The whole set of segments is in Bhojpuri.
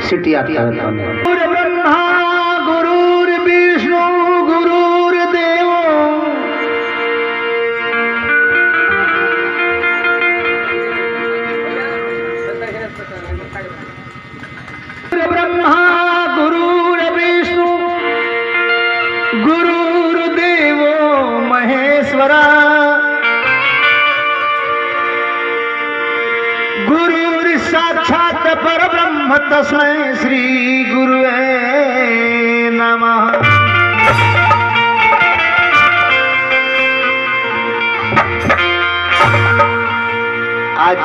सिटिया करत गुरु ब्रह्मा गुरुर्विष्णु गुरुर्देव गुरु ब्रह्मा गुरुर्विष्णु गुरुर्देव महेश्वरा गुरुर् साक्षात् परब्रह्म तस्मै श्री गुरुवे नमः। आज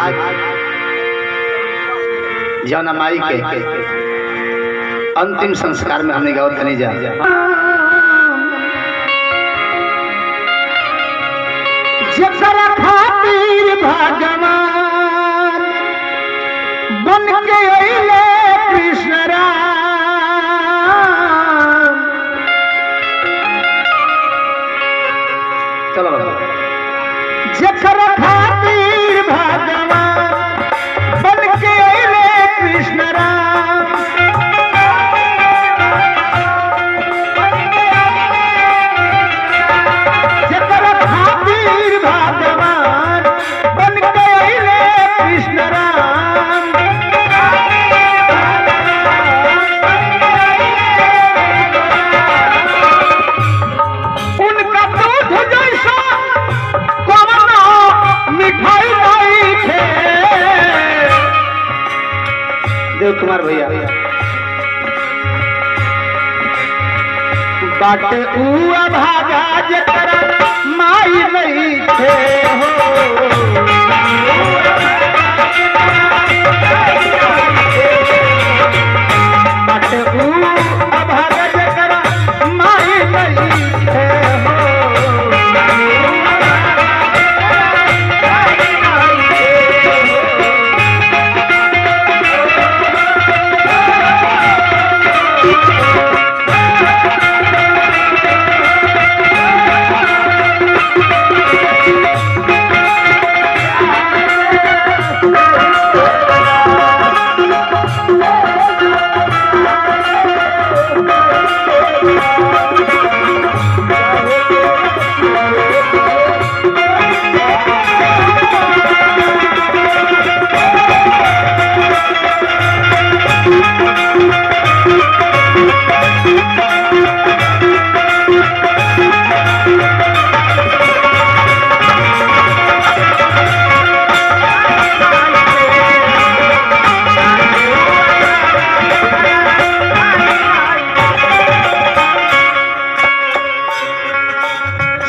जौना माई के अंतिम संस्कार में हमने गावत नहीं जा जकरा खातिर भगवान बन के अइले कृष्ण राम। चलो जकरा खातिर भगवान बन के अइले कृष्ण राम। जकरा खातिर भगवान बन के अइले कृष्ण राम। उनका दूध जैसा कोनो मिठाई नहीं थे। देव कुमार भैया बाटे उआ भागा जकरा माई नहीं थे हो। बाटे उआ भागा जकरा माई नहीं थे हो।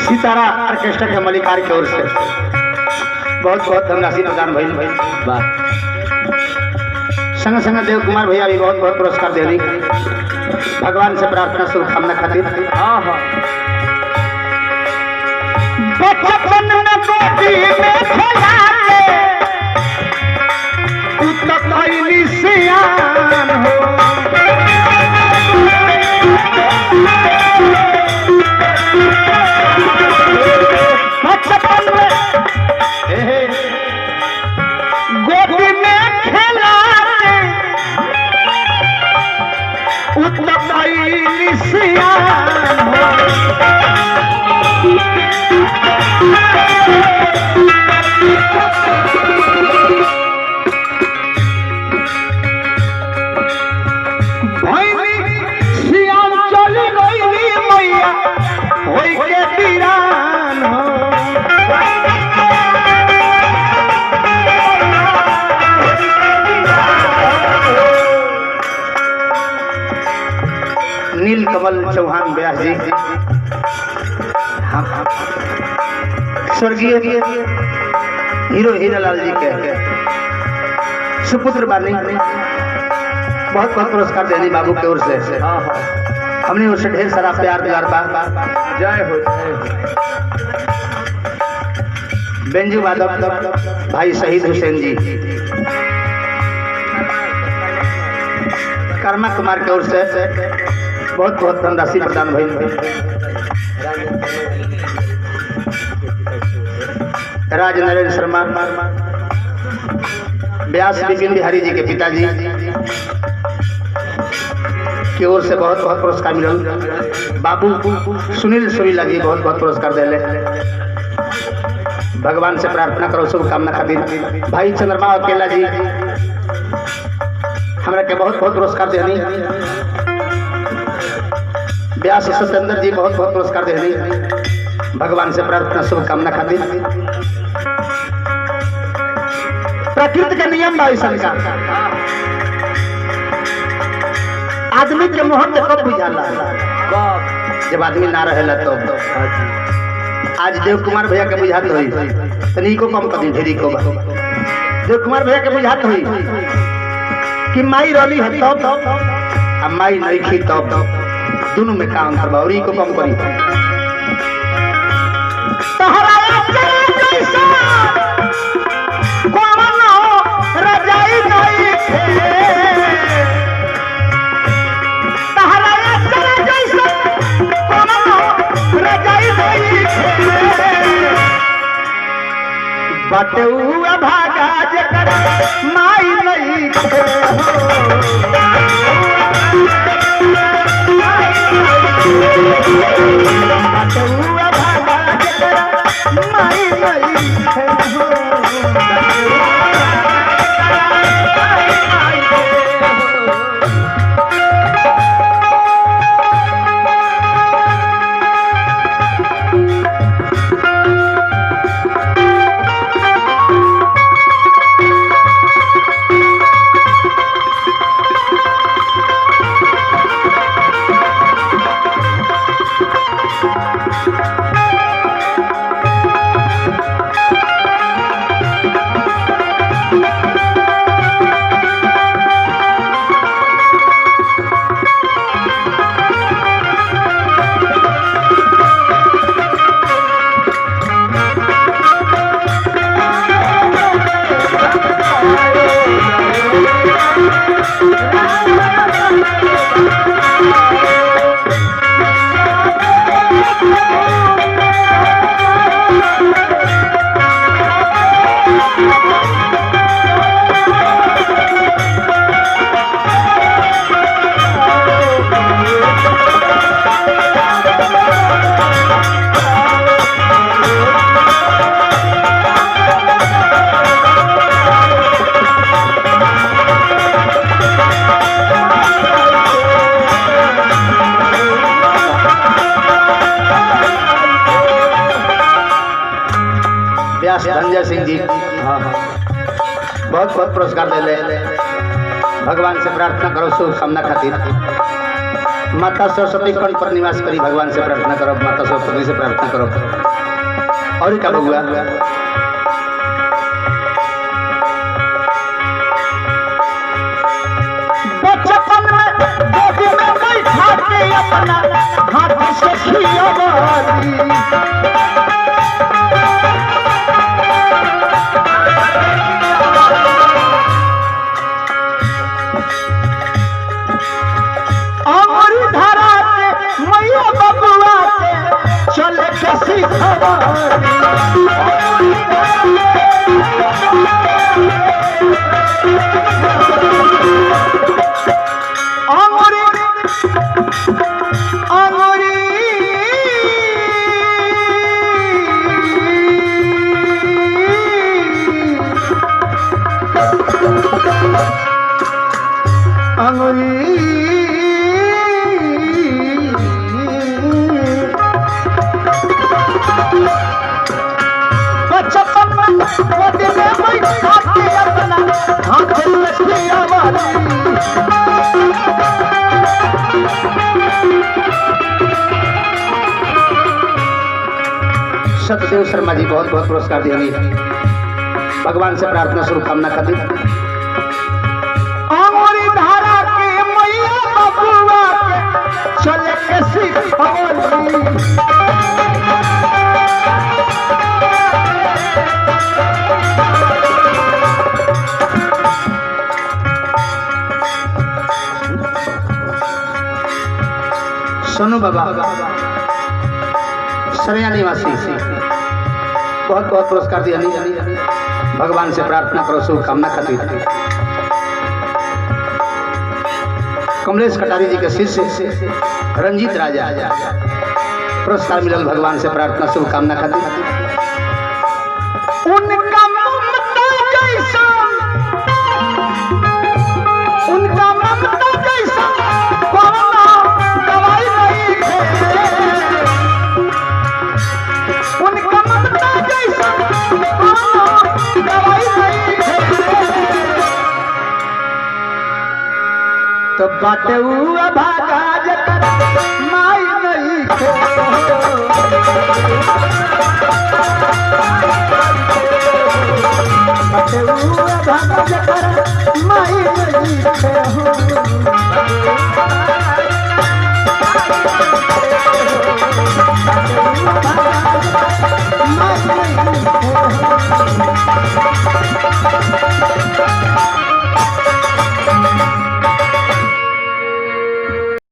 सितारा ऑर्केस्ट्रा के मलिकार की ओर से बहुत बहुत धनराशि प्रदान भइल बा। संग संग देव कुमार भैया भी बहुत बहुत पुरस्कार देनी भगवान से प्रार्थना शुभकामना खातिर। बचपन में गोदी में खेलाते तू तो कैली सियान हो। बचपन में गोदी में खेलाते उतना कैली सियान हो। भैली सियान चली गईली मैया होई के वीरान हो। नील कमल चौहान व्यास जी स्वर्गीय हीरो हीरालाल जी के सुपुत्र बानी बहुत बहुत पुरस्कार देनी बाबू की ओर से। हमने उससे ढेर सारा प्यार दुलार बा। जय हो बेंजू वादक भाई शहीद हुसैन जी कर्मा कुमार की ओर से बहुत बहुत धनराशि प्रदान भइल। राज नरेंद्र शर्मा व्यास विपिन बिहारी जी के पिताजी की ओर से बहुत बहुत पुरस्कार मिलल। बाबू सुनील सुरीला जी बहुत बहुत पुरस्कार दिले। भगवान से प्रार्थना करो शुभकामना खातिर। भाई चंद्रमा अकेला जी हमरा के बहुत बहुत पुरस्कार देनी। व्यास सत्येंद्र जी बहुत बहुत पुरस्कार देनी। भगवान से प्रार्थना शुभकामना खातिर। प्रकृति के नियम बा ऐसा का आदमी के मोहब्बत कब बुझाला जब आदमी ना रहेला तो। आज देव कुमार भैया के बुझात होई तनी को कम कदी ढेरी को देव कुमार भैया के बुझात होई कि माई रली है तब आ माई नहीं खी तब दोनों में काम करबा और ई को कम करी। तहरा जैसा कोनो रजाई नहीं थे तहरा जैसा कोनो रजाई नहीं थे बटुआ भागा जकर माई नहीं थे बटुआ भागा जकर माई नहीं थे धनंजय सिंह जी बहुत बहुत पुरस्कार दे ले। भगवान से प्रार्थना करो शुभकामना खातिर। माता सरस्वती कण पर निवास करी भगवान से प्रार्थना करो। माता सरस्वती से प्रार्थना करो। और क्या बउआ बचपन में गोदी में बैठा के अपना हाथ से खियावाली चले कैसी सतदेव शर्मा जी बहुत बहुत पुरस्कार देंगे। भगवान से प्रार्थना शुभकामना खातिर। अमरी धारा के मैया बबुआ के चले कैसी सोनू बाबा सरिया निवासी बहुत बहुत पुरस्कार दिया। भगवान से प्रार्थना करो शुभकामना खातिर। कमलेश कटारी जी के शिष्य रंजीत राजा पुरस्कार मिलल भगवान से प्रार्थना शुभकामना खातिर। उनका ममता कैसा, उनका ममता कैसा कोरोना दवाई नहीं है, उनका ममता कैसा कोरोना दवाई नहीं है। तो बाटे हुआ भागा जकर माई नहीं है, बाटे हुआ भागा जकर माई नहीं है।